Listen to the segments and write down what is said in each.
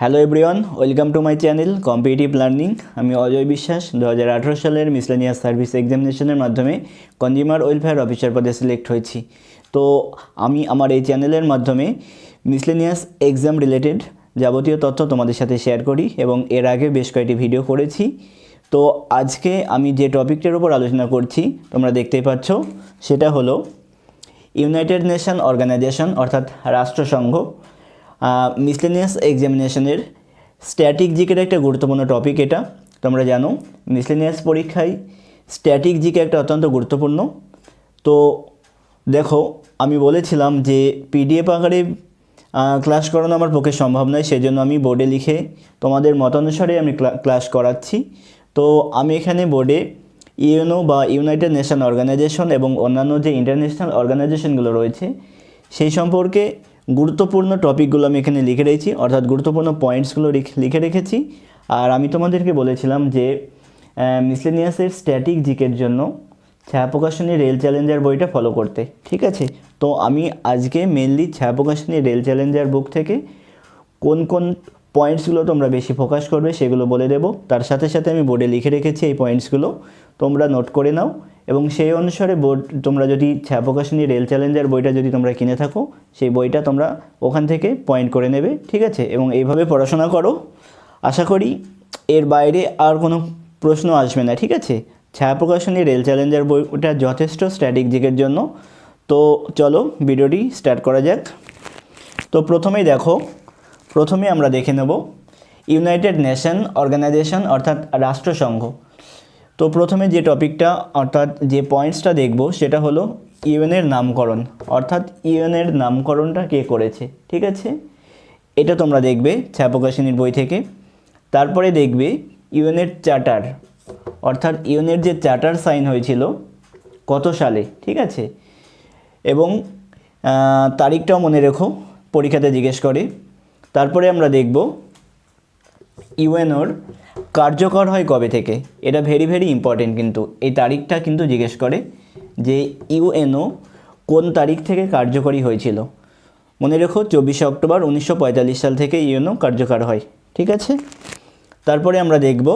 Hello everyone, welcome to my channel competitive learning. আমি অজয় বিশ্বাস 2018 সালের মিসলেনিয়াস সার্ভিস এক্সামিনেশনের মাধ্যমে কনজিউমার ওয়েলফেয়ার অফিসার পদে সিলেক্ট হয়েছি। তো আমি আমার এই চ্যানেলের মাধ্যমে মিসলেনিয়াস এক্সাম রিলেটেড যাবতীয় তথ্য তোমাদের সাথে শেয়ার করি এবং এর আগে বেশ কয়েকটি ভিডিও করেছি। তো আজকে আমি যে টপিকটার উপর আলোচনা করছি তোমরা দেখতেই পাচ্ছ, সেটা হলো ইউনাইটেড নেশন অর্গানাইজেশন অর্থাৎ রাষ্ট্রসংঘ মিসলেনিয়াস এক্সামিনেশনের স্ট্যাটিক জিকের একটা গুরুত্বপূর্ণ টপিক। এটা তোমরা জানো মিসলেনিয়াস পরীক্ষায় স্ট্যাটিক জিকে একটা অত্যন্ত গুরুত্বপূর্ণ। তো দেখো, আমি বলেছিলাম যে পিডিএফ আকারে ক্লাস করানো আমার পক্ষে সম্ভব নয়, সেই জন্য আমি বোর্ডে লিখে তোমাদের মতানুসারে আমি ক্লাস করাচ্ছি। তো আমি এখানে বোর্ডে ইউএনও বা ইউনাইটেড নেশন অর্গানাইজেশন এবং অন্যান্য যে ইন্টারন্যাশনাল অর্গানাইজেশনগুলো রয়েছে সেই সম্পর্কে গুরুত্বপূর্ণ টপিকগুলো আমি এখানে লিখে রেখেছি, অর্থাৎ গুরুত্বপূর্ণ পয়েন্টসগুলো লিখে রেখেছি। আর আমি তোমাদেরকে বলেছিলাম যে মিসলেনিয়াসের স্ট্যাটিক জিকের জন্য ছায়া প্রকাশনী রেল চ্যালেঞ্জার বইটা ফলো করতে, ঠিক আছে? তো আমি আজকে মেনলি ছায়া প্রকাশনী রেল চ্যালেঞ্জার বুক থেকে কোন কোন পয়েন্টসগুলো তোমরা বেশি ফোকাস করবে সেগুলো বলে দেবো। তার সাথে সাথে আমি বোর্ডে লিখে রেখেছি এই পয়েন্টসগুলো, তোমরা নোট করে নাও এবং সেই অনুসারে তোমরা যদি ছায়া প্রকাশনী রেল চ্যালেঞ্জার বইটা যদি তোমরা কিনে থাকো সেই বইটা তোমরা ওখান থেকে পয়েন্ট করে নেবে, ঠিক আছে? এবং এইভাবে পড়াশোনা করো, আশা করি এর বাইরে আর কোনো প্রশ্ন আসবে না, ঠিক আছে? ছায়া প্রকাশনী রেল চ্যালেঞ্জার বইটা যথেষ্ট স্ট্যাটিক জিকের জন্য। তো চলো ভিডিওটি স্টার্ট করা যাক। তো প্রথমে আমরা দেখে নেব ইউনাইটেড নেশন অর্গানাইজেশন অর্থাৎ রাষ্ট্রসংঘ। তো প্রথমে যে টপিকটা অর্থাৎ যে পয়েন্টসটা দেখব সেটা হলো ইউএনের নামকরণ, অর্থাৎ ইউএনের নামকরণটা কে করেছে, ঠিক আছে? এটা তোমরা দেখবে ছায়া প্রকাশনীর বই থেকে। তারপরে দেখবে ইউএনের চার্টার, অর্থাৎ ইউএনের যে চার্টার সাইন হয়েছিল কত সালে, ঠিক আছে? এবং তারিখটাও মনে রেখো, পরীক্ষাতে জিজ্ঞেস করে। তারপরে আমরা দেখব ইউএনওর কার্যকর হয় কবে থেকে। এটা ভেরি ভেরি ইম্পর্টেন্ট, কিন্তু এই তারিখটা কিন্তু জিজ্ঞেস করে যে ইউএনও কোন তারিখ থেকে কার্যকরী হয়েছিল। মনে রেখো 24 অক্টোবর 1945 সাল থেকে ইউএনও কার্যকর হয়, ঠিক আছে? তারপরে আমরা দেখব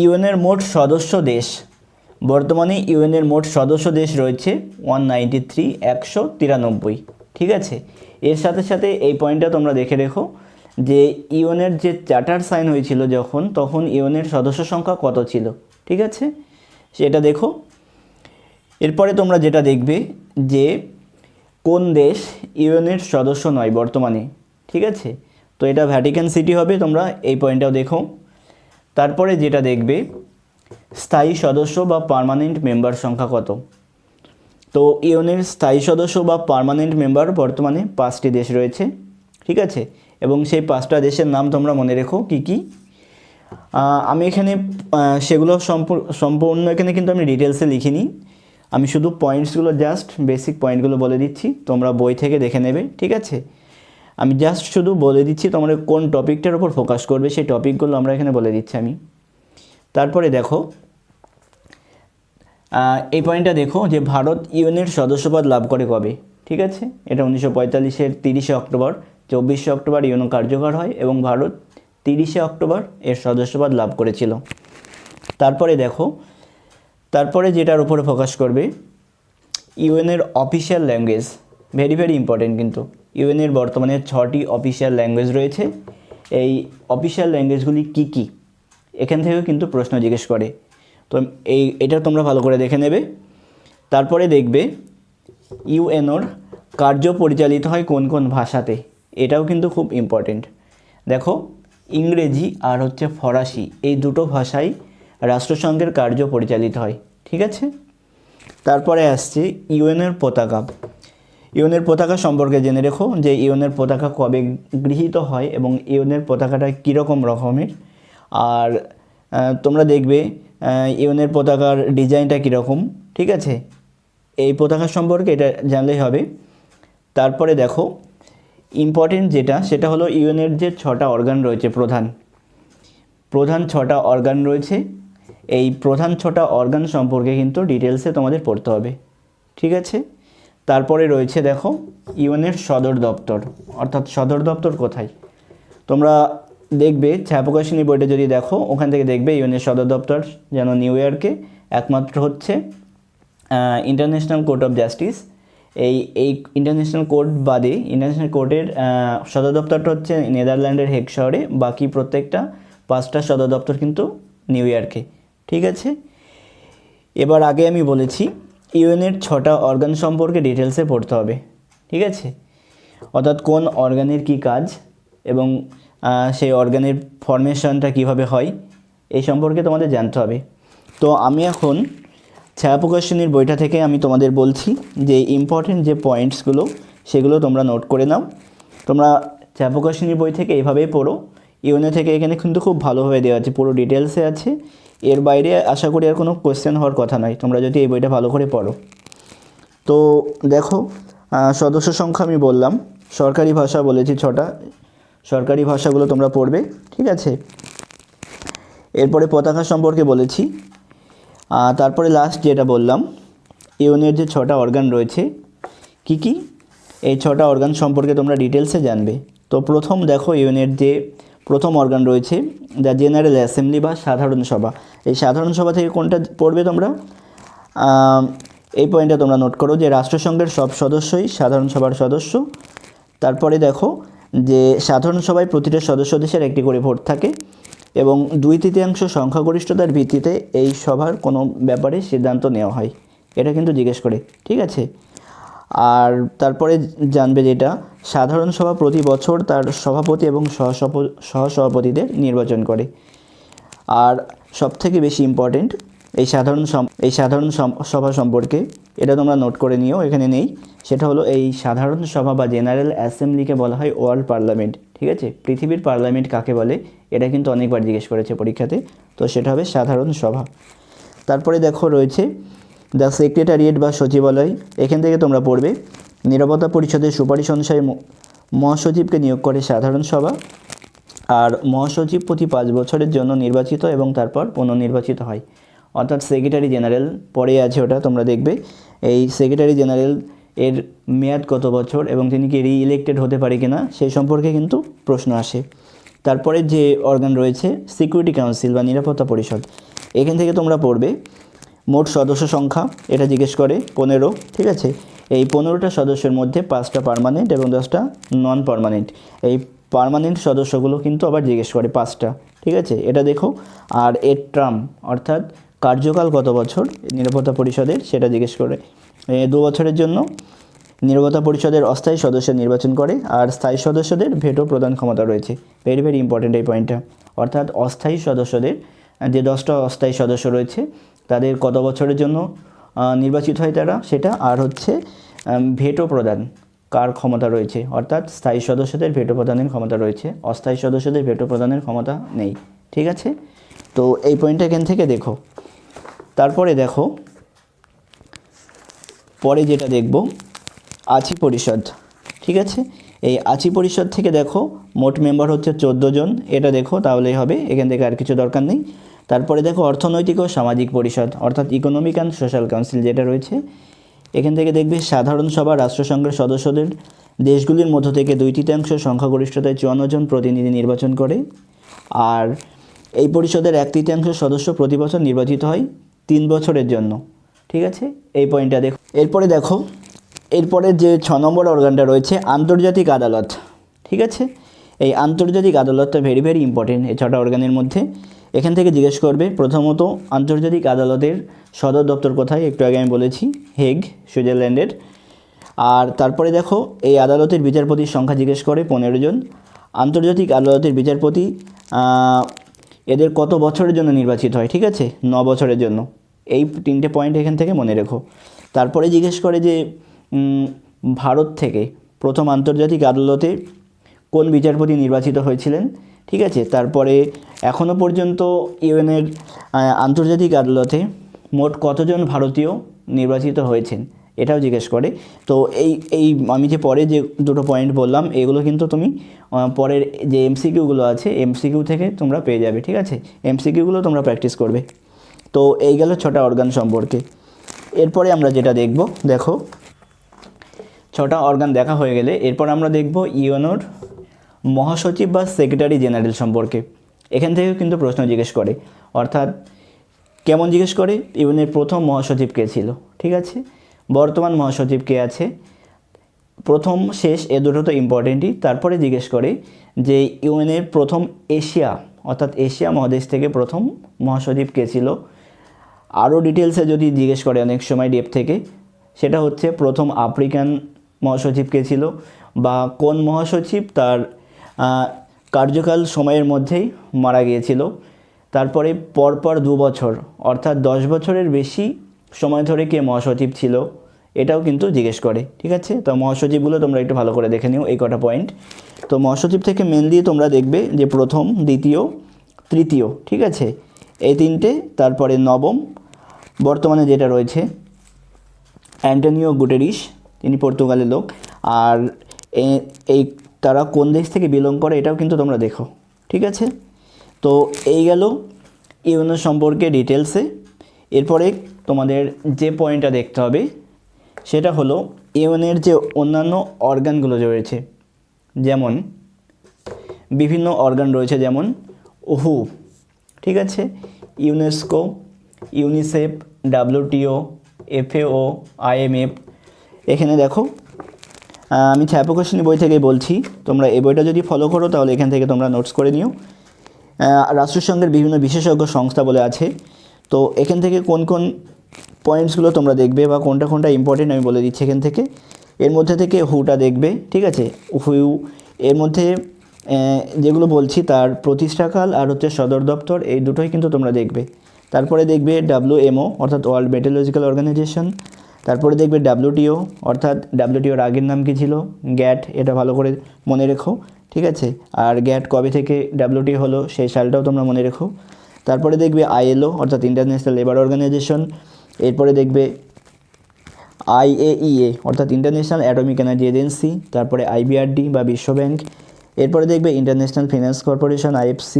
ইউএনের মোট সদস্য দেশ। বর্তমানে ইউএনের মোট সদস্য দেশ রয়েছে 193, 193, ঠিক আছে? এর সাথে সাথে এই পয়েন্টটা তোমরা দেখে রেখো যে ইউএনের যে চার্টার সাইন হয়েছিল তখন ইউএনের সদস্য সংখ্যা কত ছিল, ঠিক আছে? সেটা দেখো। এরপরে তোমরা যেটা দেখবে যে কোন দেশ ইউএনের সদস্য নয় বর্তমানে, ঠিক আছে? তো এটা ভ্যাটিকান সিটি হবে, তোমরা এই পয়েন্টটাও দেখো। তারপরে যেটা দেখবে স্থায়ী সদস্য বা পার্মানেন্ট মেম্বার সংখ্যা কত। তো ইউএনের স্থায়ী সদস্য বা পার্মানেন্ট মেম্বার বর্তমানে 5টি দেশ রয়েছে, ঠিক আছে? এবং সেই 5টা দেশের নাম তোমরা মনে রেখো কী কী। আমি এখানে সেগুলো সম্পূর্ণ এখানে কিন্তু আমি ডিটেলসে লিখিনি, আমি শুধু পয়েন্টসগুলো জাস্ট বেসিক পয়েন্টগুলো বলে দিচ্ছি, তোমরা বই থেকে দেখে নেবে, ঠিক আছে? আমি জাস্ট শুধু বলে দিচ্ছি তোমরা কোন টপিকটার উপর ফোকাস করবে, সেই টপিকগুলো আমরা এখানে বলে দিচ্ছি আমি। তারপরে দেখো এই পয়েন্টটা দেখো যে ভারত ইউএনের সদস্যপদ লাভ করে কবে, ঠিক আছে? এটা 1945-এর 30শে অক্টোবর। 24শে অক্টোবর ইউএনও কার্যকর হয় এবং ভারত 30শে অক্টোবর এর সদস্যপদ লাভ করেছিল। তারপরে দেখো, তারপরে যেটার উপরে ফোকাস করবে ইউএনের official language, very very important কিন্তু। ইউএনের বর্তমানে 6টি অফিসিয়াল ল্যাঙ্গুয়েজ রয়েছে। এই অফিসিয়াল ল্যাঙ্গুয়েজগুলি কী কী, এখান থেকেও কিন্তু প্রশ্ন জিজ্ঞেস করে। তো এটা তোমরা ভালো করে দেখে নেবে। তারপরে দেখবে ইউএনওর কার্য পরিচালিত হয় কোন কোন ভাষাতে, এটাও কিন্তু খুব ইম্পর্টেন্ট। দেখো ইংরেজি আর ফরাসি এই দুটো ভাষায় রাষ্ট্রসংঘের কার্য পরিচালিত হয়, ঠিক আছে? তারপরে আসছে ইউএনের পতাকা। ইউএনের পতাকা সম্পর্কে জেনে রেখো যে ইউএনের পতাকা কবে গৃহীত হয় এবং ইউএনের পতাকাটা কীরকম রকমের। আর তোমরা দেখবে ইউএনের পতাকার ডিজাইনটা কীরকম, ঠিক আছে? এই পতাকা সম্পর্কে এটা জানলেই হবে। তারপরে দেখো ইম্পর্টেন্ট যেটা, সেটা হলো ইউএনের যে 6টা অর্গান রয়েছে, প্রধান 6টা অর্গান রয়েছে, এই প্রধান 6টা অর্গান সম্পর্কে কিন্তু ডিটেলসে তোমাদের পড়তে হবে, ঠিক আছে? তারপরে রয়েছে দেখো ইউএনের সদর দপ্তর, অর্থাৎ সদর দপ্তর কোথায়। তোমরা দেখবে ছায়া প্রকাশনী বইটা যদি দেখো, ওখান থেকে দেখবে ইউএনের সদর দপ্তর যেন নিউ ইয়র্কে, একমাত্র হচ্ছে ইন্টারন্যাশনাল কোর্ট অফ জাস্টিস। এই ইন্টারন্যাশনাল কোর্ট বাদে ইন্টারন্যাশনাল কোর্টের সদর দপ্তরটা হচ্ছে নেদারল্যান্ডের হেগ শহরে, বাকি প্রত্যেকটা 5টা সদর দপ্তর কিন্তু নিউ ইয়র্কে। ঠিক আছে, এবার আগে আমি বলেছি ইউএনের 6টা অর্গান সম্পর্কে ডিটেলসে পড়তে হবে। ঠিক আছে, অর্থাৎ কোন অর্গানের কি কাজ এবং সেই অর্গানের ফরমেশনটা কিভাবে হয় এই সম্পর্কে তোমাদের জানতে হবে। তো আমি এখন ছায়া প্রকাশনীর বইটা থেকে আমি তোমাদের বলছি যে ইম্পর্টেন্ট যে পয়েন্টসগুলো সেগুলো তোমরা নোট করে নাও। তোমরা ছায়া প্রকাশনীর বই থেকে এইভাবেই পড়ো। ইউএনএ থেকে এখানে কিন্তু খুব ভালোভাবে দেওয়া আছে, পুরো ডিটেলসে আছে। এর বাইরে আশা করি আর কোনো কোয়েশ্চেন হওয়ার কথা নয়, তোমরা যদি এই বইটা ভালো করে পড়ো। তো দেখো, সদস্য সংখ্যা আমি বললাম, সরকারি ভাষা বলেছি 6টা, সরকারি ভাষাগুলো তোমরা পড়বে। ঠিক আছে, এরপরে পতাকা সম্পর্কে বলেছি। তারপরে লাস্ট যেটা বললাম, ইউএনের যে 6টা অর্গান রয়েছে কি কি, এই 6টা অর্গান সম্পর্কে তোমরা ডিটেলসে জানবে। তো প্রথম দেখো, ইউএনের যে প্রথম অর্গান রয়েছে দ্য জেনারেল অ্যাসেম্বলি বা সাধারণ সভা। এই সাধারণ সভা থেকে কোনটা পড়বে তোমরা, এই পয়েন্টটা তোমরা নোট করো যে রাষ্ট্রসংঘের সব সদস্যই সাধারণ সভার সদস্য। তারপরে দেখো যে সাধারণ সভায় প্রতিটা সদস্য দেশের একটি করে ভোট থাকে এবং 2/3 সংখ্যাগরিষ্ঠতার ভিত্তিতে এই সভার কোনো ব্যাপারে সিদ্ধান্ত নেওয়া হয়, এটা কিন্তু জিজ্ঞেস করে। ঠিক আছে, আর তারপরে জানবে যেটা সাধারণ সভা প্রতি বছর তার সভাপতি এবং সহসভাপতিদের নির্বাচন করে। আর সবথেকে বেশি ইম্পর্টেন্ট এই সাধারণ সভা সম্পর্কে, এটা তোমরা নোট করে নিও, এখানে নেই, সেটা হলো এই সাধারণ সভা বা জেনারেল অ্যাসেম্বলিকে বলা হয় ওয়ার্ল্ড পার্লামেন্ট। ঠিক আছে, পৃথিবীর পার্লামেন্ট কাকে বলে এটা কিন্তু অনেকবার জিজ্ঞেস করেছে পরীক্ষাতে, তো সেটা হবে সাধারণ সভা। তারপরে দেখো রয়েছে দ্য সেক্রেটারিয়েট বা সচিবালয়, এখান থেকে তোমরা পড়বে নিরাপত্তা পরিষদের সুপারিশ অনুসারে মহাসচিবকে নিয়োগ করে সাধারণ সভা, আর মহাসচিব প্রতি 5 বছরের জন্য নির্বাচিত এবং তারপর পুনর্নির্বাচিত হয়। অর্থাৎ সেক্রেটারি জেনারেল পরে আছে, ওটা তোমরা দেখবে। এই সেক্রেটারি জেনারেল এর মেয়াদ কত বছর এবং তিনি কি রিইলেক্টেড হতে পারে কিনা সেই সম্পর্কে কিন্তু প্রশ্ন আসে। তারপরে যে অর্গান রয়েছে সিকিউরিটি কাউন্সিল বা নিরাপত্তা পরিষদ, এখান থেকে তোমরা পড়বে মোট সদস্য সংখ্যা, এটা জিজ্ঞেস করে 15। ঠিক আছে, এই 15টা সদস্যের মধ্যে 5টা পার্মানেন্ট এবং 10টা নন পার্মানেন্ট। এই পার্মানেন্ট সদস্যগুলো কিন্তু আবার জিজ্ঞেস করে 5টা। ঠিক আছে, এটা দেখো। আর এর টার্ম অর্থাৎ কার্যকাল কত বছর নিরাপত্তা পরিষদের সেটা জিজ্ঞেস করে। 2 বছরের জন্য নিরাপত্তা পরিষদের অস্থায়ী সদস্য নির্বাচন করে, আর স্থায়ী সদস্যদের ভেটো প্রদান ক্ষমতা রয়েছে। ভেরি ভেরি ইম্পর্টেন্ট এই পয়েন্টটা। অর্থাৎ অস্থায়ী সদস্যদের যে 10টা অস্থায়ী সদস্য রয়েছে তাদের কত বছরের জন্য নির্বাচিত হয় তারা সেটা, আর হচ্ছে ভেটো প্রদান কার ক্ষমতা রয়েছে, অর্থাৎ স্থায়ী সদস্যদের ভেটো প্রদানের ক্ষমতা রয়েছে, অস্থায়ী সদস্যদের ভেটো প্রদানের ক্ষমতা নেই। ঠিক আছে, তো এই পয়েন্টটা এখান থেকে দেখো। তারপরে দেখো পরে যেটা দেখব আছি পরিষদ। ঠিক আছে, এই আছি পরিষদ থেকে দেখো মোট মেম্বার হচ্ছে 14 জন, এটা দেখো তাহলেই হবে, এখান থেকে আর কিছু দরকার নেই। তারপরে দেখো অর্থনৈতিক ও সামাজিক পরিষদ অর্থাৎ ইকোনমিক অ্যান্ড সোশ্যাল কাউন্সিল যেটা রয়েছে, এখান থেকে দেখবে সাধারণ সভা রাষ্ট্রসংঘের সদস্যদের দেশগুলির মধ্য থেকে 2/3 সংখ্যাগরিষ্ঠতায় 54 জন প্রতিনিধি নির্বাচন করে, আর এই পরিষদের 1/3 সদস্য প্রতি বছর নির্বাচিত হয় 3 বছরের জন্য। ঠিক আছে, এই পয়েন্টটা দেখো। এরপরে যে 6 নম্বর অর্গানটা রয়েছে আন্তর্জাতিক আদালত। ঠিক আছে, এই আন্তর্জাতিক আদালতটা ভেরি ভেরি ইম্পর্টেন্ট এই 6টা অর্গানের মধ্যে। এখান থেকে জিজ্ঞেস করবে প্রথমত আন্তর্জাতিক আদালতের সদর দপ্তর কোথায়, একটু আগে আমি বলেছি হেগ, সুইজারল্যান্ডের। আর তারপরে দেখো এই আদালতের বিচারপতির সংখ্যা জিজ্ঞেস করে 15 জন। আন্তর্জাতিক আদালতের বিচারপতি এদের কত বছরের জন্য নির্বাচিত হয়, ঠিক আছে, 9 বছরের জন্য। এই 3টে পয়েন্ট এখান থেকে মনে রেখো। তারপরে জিজ্ঞেস করে যে ভারত থেকে প্রথম আন্তর্জাতিক আদালতে কোন বিচারপতি নির্বাচিত হয়েছিলেন। ঠিক আছে, তারপরে এখনও পর্যন্ত ইউএনের আন্তর্জাতিক আদালতে মোট কতজন ভারতীয় নির্বাচিত হয়েছেন এটাও জিজ্ঞেস করে। তো এই আমি যে পরে যে দুটো পয়েন্ট বললাম এগুলো কিন্তু তুমি পরের যে এমসিকিউগুলো আছে এমসিকিউ থেকে তোমরা পেয়ে যাবে। ঠিক আছে, এমসিকিউগুলো তোমরা প্র্যাকটিস করবে। তো এই গেল 6টা অর্গান সম্পর্কে। এরপরে আমরা যেটা দেখো 6টা অর্গান দেখা হয়ে গেলে এরপর আমরা দেখব ইউএনওর মহাসচিব বা সেক্রেটারি জেনারেল সম্পর্কে। এখান থেকেও কিন্তু প্রশ্ন জিজ্ঞেস করে, অর্থাৎ কেমন জিজ্ঞেস করে, ইউএনের প্রথম মহাসচিব কে ছিল, ঠিক আছে, বর্তমান মহাসচিব কে আছে, প্রথম শেষ এ দুটো তো ইম্পর্টেন্টই। তারপরে জিজ্ঞেস করে যে ইউএনের প্রথম এশিয়া অর্থাৎ এশিয়া মহাদেশ থেকে প্রথম মহাসচিব কে ছিল। আরও ডিটেলসে যদি জিজ্ঞেস করে অনেক সময় ডেপ থেকে, সেটা হচ্ছে প্রথম আফ্রিকান মহাসচিব কে ছিল, বা কোন মহাসচিব তার কার্যকাল সময়ের মধ্যেই মারা গিয়েছিল। তারপরে পরপর 2 বছর অর্থাৎ 10 বছরের বেশি সময় ধরে কে মহাসচিব ছিল, এটাও কিন্তু জিজ্ঞেস করে, ঠিক আছে। তো মহাসচিবগুলো তোমরা একটু ভালো করে দেখে নিও, এই কটা পয়েন্ট। তো মহাসচিব থেকে মেনলি তোমরা দেখবে যে প্রথম, দ্বিতীয়, তৃতীয়, ঠিক আছে, এই তিনটে। তারপরে নবম বর্তমানে যেটা রয়েছে অ্যান্টোনিও গুটেরিস, তিনি পর্তুগালের লোক। আর এই তারা কোন দেশ থেকে বিলং করে এটাও কিন্তু তোমরা দেখো, ঠিক আছে। তো এই গেল ইউএনও সম্পর্কে ডিটেলসে। এরপরে তোমাদের যে পয়েন্টটা দেখতে হবে সেটা হলো ইউএনের যে অন্যান্য অর্গানগুলো রয়েছে, যেমন বিভিন্ন অর্গান রয়েছে, যেমন ওহু, ঠিক আছে, UNESCO, UNICEF, WTO, FAO, IMF. এখানে দেখো আমি ছায়াপ্রকাশনী বই থেকে বলছি, তোমরা এই বইটা যদি ফলো করো তাহলে এখান থেকে তোমরা নোটস করে নিও। রাষ্ট্রসংঘের বিভিন্ন বিশেষজ্ঞ সংস্থা বলে আছে, তো এখান থেকে কোন কোন পয়েন্টসগুলো তোমরা দেখবে বা কোনটা কোনটা ইম্পর্টেন্ট আমি বলে দিচ্ছি এখান থেকে। এর মধ্যে থেকে হুটা দেখবে, ঠিক আছে, হু। এর মধ্যে যেগুলো বলছি তার প্রতিষ্ঠাকাল আর হচ্ছে সদর দপ্তর, এই দুটোই কিন্তু তোমরা দেখবে। তারপরে দেখবে WMO অর্থাৎ ওয়ার্ল্ড মেটেরোলজিক্যাল অর্গানাইজেশন। তারপরে দেখবে WTO অর্থাৎ WTOর আগের নাম কী ছিল, গ্যাট, এটা ভালো করে মনে রেখো, ঠিক আছে। আর গ্যাট কবে থেকে WTO হলো সেই সালটাও তোমরা মনে রেখো। তারপরে দেখবে ILO অর্থাৎ ইন্টারন্যাশনাল লেবার অর্গানাইজেশন। এরপরে দেখবে IAEA অর্থাৎ ইন্টারন্যাশনাল অ্যাটমিক এনার্জি এজেন্সি। তারপরে IBRD বা বিশ্ব ব্যাংক। এরপরে দেখবে ইন্টারন্যাশনাল ফিনান্স কর্পোরেশন IFC।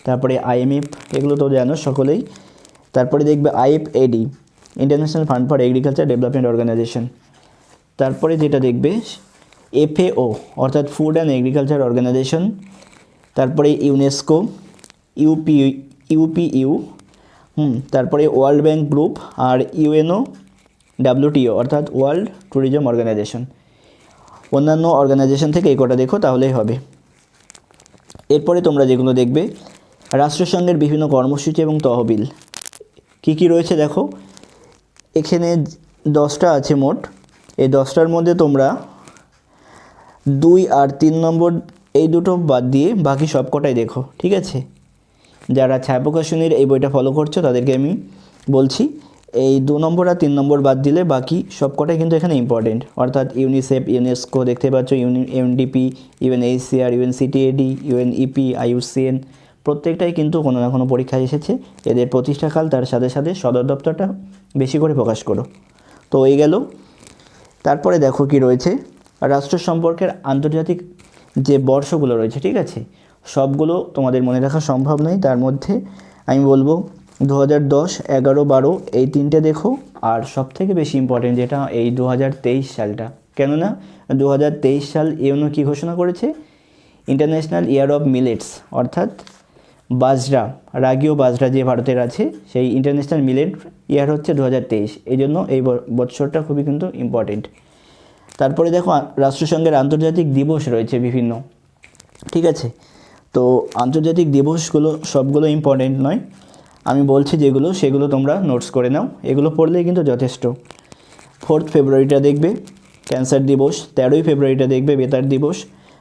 তারপরে IMF, এগুলো তো জানো সকলেই। তারপরে দেখবে IFAD international fund for agriculture development organization. তারপরে যেটা দেখবে FAO অর্থাৎ ফুড অ্যান্ড এগ্রিকালচার অর্গানাইজেশন। তারপরে ইউনেস্কো, UPU, তারপরে ওয়ার্ল্ড ব্যাংক গ্রুপ, আর UNO, WTO অর্থাৎ ওয়ার্ল্ড ট্যুরিজম অর্গানাইজেশন। অন্যান্য অর্গানাইজেশন থেকে এই কটা দেখো তাহলেই হবে। এরপরে তোমরা যেগুলো দেখবে রাষ্ট্রসংঘের বিভিন্ন কর্মসূচি এবং তহবিল কী কী রয়েছে দেখো, এখানে 10টা আছে মোট। এই 10টার মধ্যে তোমরা 2 আর 3 নম্বর এই দুটো বাদ দিয়ে বাকি সব কটাই দেখো, ঠিক আছে। যারা ছায়াপ্রকাশনীর এই বইটা ফলো করছো তাদেরকে আমি বলছি, এই 2 নম্বর আর 3 নম্বর বাদ দিলে বাকি সব কটাই কিন্তু এখানে ইম্পর্টেন্ট, অর্থাৎ ইউনিসেফ, ইউনেস্কো দেখতে পাচ্ছ, UNDP, UNHCR, UNCTAD, UNEP, IUCN, প্রত্যেকটাই কিন্তু কোনো না কোনো পরীক্ষায় এসেছে। এদের প্রতিষ্ঠাকাল তার সাথে সাথে সদর দপ্তরটা বেশি করে প্রকাশ করো। তো এই গেল। তারপরে দেখো কি রয়েছে, রাষ্ট্র সম্পর্কের আন্তর্জাতিক যে বর্ষগুলো রয়েছে, ঠিক আছে, সবগুলো তোমাদের মনে রাখা সম্ভব নয়। তার মধ্যে আমি বলবো 2010, 11, 12 এই তিনটে দেখো। আর সবথেকে বেশি ইম্পর্টেন্ট যেটা এই 2023 সালটা, কেননা 2023 সাল ইউএনও কী ঘোষণা করেছে, ইন্টারন্যাশনাল ইয়ার অফ মিলেটস অর্থাৎ বাজরা, রাগীয় বাজরা যে ভারতের আছে সেই ইন্টারন্যাশনাল মিলেট ইয়ার হচ্ছে 2023, এই জন্য এই বছরটা খুবই কিন্তু ইম্পর্টেন্ট। তারপরে দেখো রাষ্ট্রসংঘের আন্তর্জাতিক দিবস রয়েছে বিভিন্ন, ঠিক আছে। তো আন্তর্জাতিক দিবসগুলো সবগুলো ইম্পর্টেন্ট নয়, আমি বলছি যেগুলো সেগুলো তোমরা নোটস করে নাও, এগুলো পড়লেই কিন্তু যথেষ্ট। 4 ফেব্রুয়ারিটা দেখবে ক্যান্সার দিবস, 13 ফেব্রুয়ারিটা দেখবে বেতার দিবস,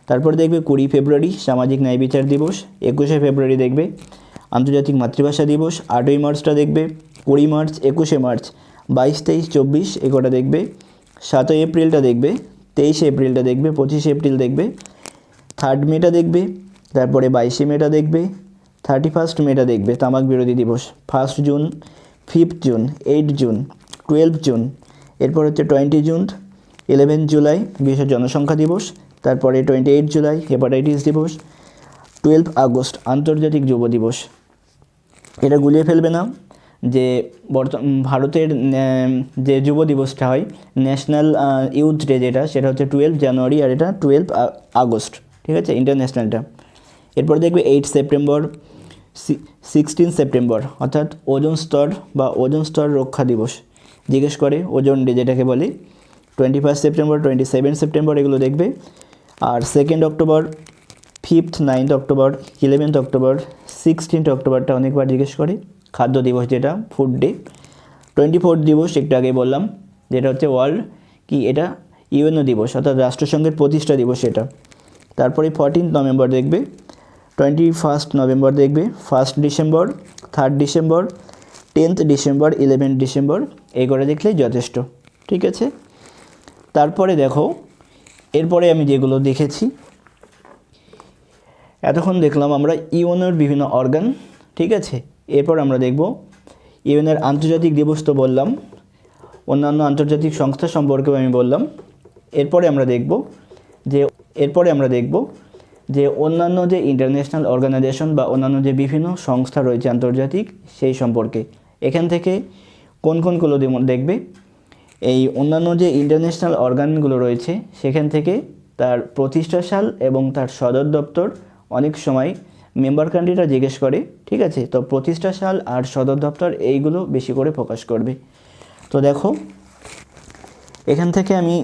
তারপরে দেখবে 20 ফেব্রুয়ারি সামাজিক ন্যায় বিচার দিবস, 21 ফেব্রুয়ারি দেখবে আন্তর্জাতিক মাতৃভাষা দিবস, 8ই মার্চটা দেখবে, 20 মার্চ, 21 মার্চ, 22, 23, 24 এগুলোটা দেখবে, 7ই এপ্রিলটা দেখবে, 23 এপ্রিলটা দেখবে, 25 এপ্রিল দেখবে, 3 মেটা দেখবে, তারপরে 22 মেটা দেখবে, 31 মেটা দেখবে তামাক বিরোধী দিবস, 1 জুন, 5 জুন, 8 জুন, 12 জুন, এরপর হচ্ছে 20 জুন, 11 জুলাই বিশ্ব জনসংখ্যা দিবস, তারপরে 28 জুলাই হেপাটাইটিস দিবস, 12 আগস্ট আন্তর্জাতিক যুব দিবস। এটা গুলিয়ে ফেলবে না যে ভারতের যে যুব দিবসটা হয় ন্যাশনাল ইউথ ডে যেটা, সেটা হচ্ছে 12 জানুয়ারি আর এটা 12 আগস্ট, ঠিক আছে, ইন্টারন্যাশনালটা। এরপর দেখবে 8 সেপ্টেম্বর, 16 সেপ্টেম্বর অর্থাৎ ওজোন স্তর বা ওজোন স্তর রক্ষা দিবস জিজ্ঞেস করে, ওজোন ডে যেটাকে বলে। 21 সেপ্টেম্বর, 27 সেপ্টেম্বর এগুলো দেখবে। আর 2 October, 5th 9th October, 11th October, 16th অক্টোবরটা অনেকবার জিজ্ঞেস করে, খাদ্য দিবস যেটা ফুড ডে। 24 দিবস একটু আগে বললাম, যেটা হচ্ছে ওয়ার্ল্ড কি এটা ইউএনও দিবস অর্থাৎ রাষ্ট্রসংঘের প্রতিষ্ঠা দিবস এটা। তারপরে 14 নভেম্বর দেখবে, 21 নভেম্বর দেখবে, 1 December, 3 December, 10th December, 11th December, এই করে দেখলেই যথেষ্ট। ঠিক আছে, তারপরে দেখো এরপরে আমি যেগুলো দেখেছি, এতক্ষণ দেখলাম আমরা ইউএনওর বিভিন্ন অর্গান। ঠিক আছে, এরপর আমরা দেখব ইউএনের আন্তর্জাতিক দিবস তো বললাম, অন্যান্য আন্তর্জাতিক সংস্থা সম্পর্কেও আমি বললাম। এরপরে আমরা দেখব যে অন্যান্য যে ইন্টারন্যাশনাল অর্গানাইজেশন বা অন্যান্য যে বিভিন্ন সংস্থা রয়েছে আন্তর্জাতিক সেই সম্পর্কে। এখান থেকে কোনগুলো দেখবে, এই অন্যান্য যে ইন্টারন্যাশনাল অর্গানগুলো রয়েছে সেখান থেকে তার প্রতিষ্ঠা সাল এবং তার সদর দপ্তর অনেক সময় মেম্বার কান্ট্রিটা জিজ্ঞেস করে। ঠিক আছে, তো প্রতিষ্ঠা সাল আর সদর দপ্তর এইগুলো বেশি করে ফোকাস করবে। তো দেখো এখান থেকে আমি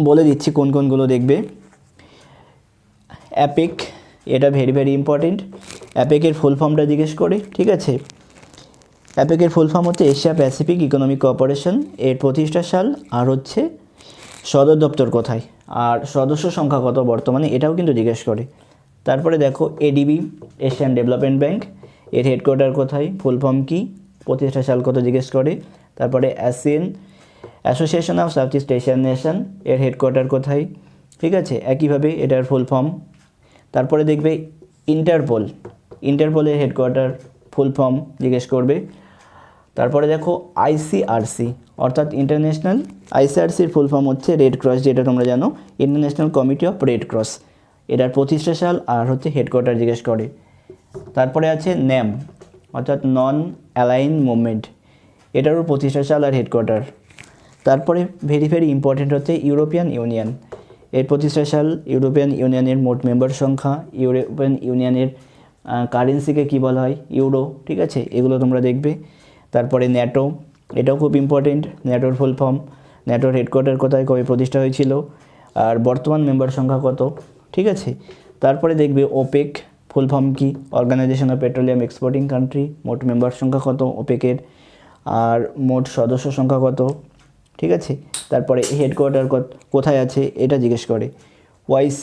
বলে দিচ্ছি কোনগুলো দেখবে। অ্যাপেক, এটা ভেরি ইম্পর্টেন্ট। অ্যাপেকের ফুল ফর্মটা জিজ্ঞেস করে। ঠিক আছে, অ্যাপেকের ফুল ফর্ম হচ্ছে এশিয়া প্যাসিফিক ইকোনমিক কোঅপারেশন, এর প্রতিষ্ঠা সাল আর হচ্ছে সদর দপ্তর কোথায় আর সদস্য সংখ্যা কত বর্তমানে, এটাও কিন্তু জিজ্ঞেস করে। তারপরে দেখো এডিবি, এশিয়ান ডেভেলপমেন্ট ব্যাংক, এর হেডকোয়ার্টার কোথায়, ফুল ফর্ম কী, প্রতিষ্ঠা সাল কত জিজ্ঞেস করে। তারপরে ASEAN, association of south east Asian nation, এর হেডকোয়ার্টার কোথায়। ঠিক আছে, একইভাবে এটার ফুল ফর্ম। তারপরে দেখবে ইন্টারপোলের হেডকোয়ার্টার ফুল ফর্ম জিজ্ঞেস করবে। তারপরে দেখো ICRC অর্থাৎ ইন্টারন্যাশনাল, ICRCর ফুল ফর্ম হচ্ছে রেড ক্রস, যেটা তোমরা জানো, international committee of red cross, এটার প্রতিষ্ঠা সাল আর হচ্ছে হেডকোয়ার্টার জিজ্ঞেস করে। তারপরে আছে NAM অর্থাৎ নন অ্যালাইন মুভমেন্ট, এটারও প্রতিষ্ঠা সাল আর হেডকোয়ার্টার। তারপরে ভেরি ইম্পর্টেন্ট হচ্ছে ইউরোপিয়ান ইউনিয়ন, এর প্রতিষ্ঠা সাল, ইউরোপিয়ান ইউনিয়নের মোট মেম্বার সংখ্যা, ইউরোপিয়ান ইউনিয়নের কারেন্সিকে কী বলা হয়, ইউরো। ঠিক আছে, এগুলো তোমরা দেখবে। তারপরে ন্যাটো, এটাও খুব ইম্পর্টেন্ট, ন্যাটোর ফুল ফর্ম, ন্যাটোর হেডকোয়ার্টার কোথায়, কবে প্রতিষ্ঠা হয়েছিল আর বর্তমান মেম্বার সংখ্যা কত। ঠিক আছে, তারপরে দেখবে ওপেক, ফুল ফর্ম কি, organization of petroleum exporting country, মোট মেম্বার সংখ্যা কত ওপেকের আর মোট সদস্য সংখ্যা কত। ঠিক আছে, তারপরে হেডকোয়ার্টার কোথায় আছে এটা জিজ্ঞেস করে। OIC,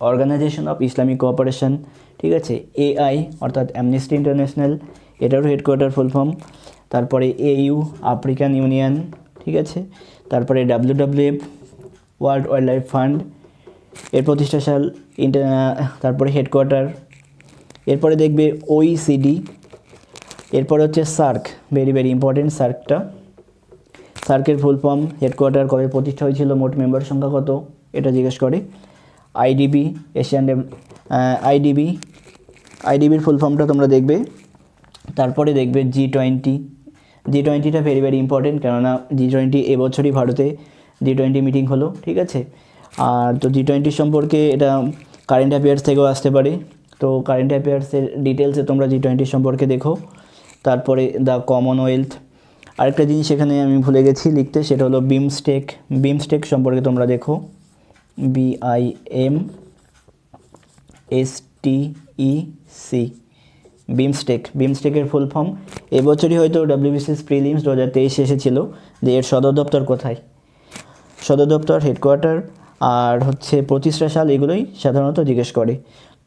organization of Islamic cooperation. ঠিক আছে, AI অর্থাৎ অ্যামনেস্টি ইন্টারন্যাশনাল, এটারও হেডকোয়ার্টার ফুল ফর্ম। তারপরে AU, আফ্রিকান ইউনিয়ন। ঠিক আছে, তারপরে WWF, world wildlife fund, এর প্রতিষ্ঠা সাল, তারপরে হেডকোয়ার্টার। এরপরে দেখবে OECD, এরপরে হচ্ছে সার্ক, ভেরি ইম্পর্টেন্ট সার্কটা, সার্কের ফুল ফর্ম, হেডকোয়ার্টার, কবে প্রতিষ্ঠা হয়েছিল, মোট মেম্বার সংখ্যা কত, এটা জিজ্ঞেস করে। IDB, আইডিবির ফুল ফর্মটা তোমরা দেখবে। তারপরে দেখবে G20টা ভেরি ইম্পর্টেন্ট, কেননা G20 এবছরই ভারতে G20 মিটিং হলো। ঠিক আছে, আর তো G20 সম্পর্কে এটা কারেন্ট অ্যাফেয়ার্স থেকেও আসতে পারে, তো কারেন্ট অ্যাফেয়ার্সের ডিটেলসে তোমরা G20 সম্পর্কে দেখো। তারপরে দ্য কমনওয়েলথ, আরেকটা জিনিস এখানে আমি ভুলে গেছি লিখতে, সেটা হলো বিমস্টেক সম্পর্কে তোমরা দেখো, BIMSTEC, বিমস্টেকের ফুল ফর্ম। এবছরই হয়তো WBCS প্রিলিমস 2023 এসেছিল যে এর সদর দপ্তর কোথায়, সদর দপ্তর, হেডকোয়ার্টার আর হচ্ছে প্রতিষ্ঠা সাল, এগুলোই সাধারণত জিজ্ঞেস করে।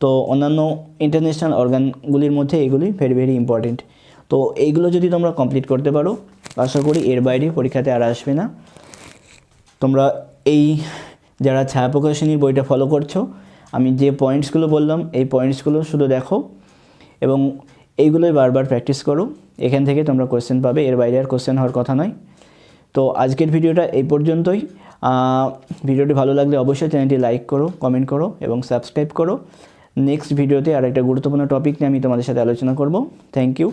তো অন্যান্য ইন্টারন্যাশনাল অর্গানগুলির মধ্যে এগুলি ভেরি ইম্পর্টেন্ট। তো এইগুলো যদি তোমরা কমপ্লিট করতে পারো, আশা করি এর বাইরে পরীক্ষাতে আর আসবে না। তোমরা এই যারা ছায়া প্রকাশনীর বইটা ফলো করছো, আমি যে পয়েন্টসগুলো বললাম এই পয়েন্টসগুলো শুধু দেখো এবং এইগুলোই বারবার প্র্যাকটিস করো, এখান থেকে তোমরা কোশ্চেন পাবে, এর বাইরে আর কোশ্চেন হওয়ার কথা নয়। তো আজকের ভিডিওটা এই পর্যন্তই। ভিডিওটি ভালো লাগলে অবশ্যই চ্যানেলটি লাইক করো, কমেন্ট করো এবং সাবস্ক্রাইব করো। নেক্সট ভিডিওতে আর একটা গুরুত্বপূর্ণ টপিক নিয়ে আমি তোমাদের সাথে আলোচনা করব। Thank you.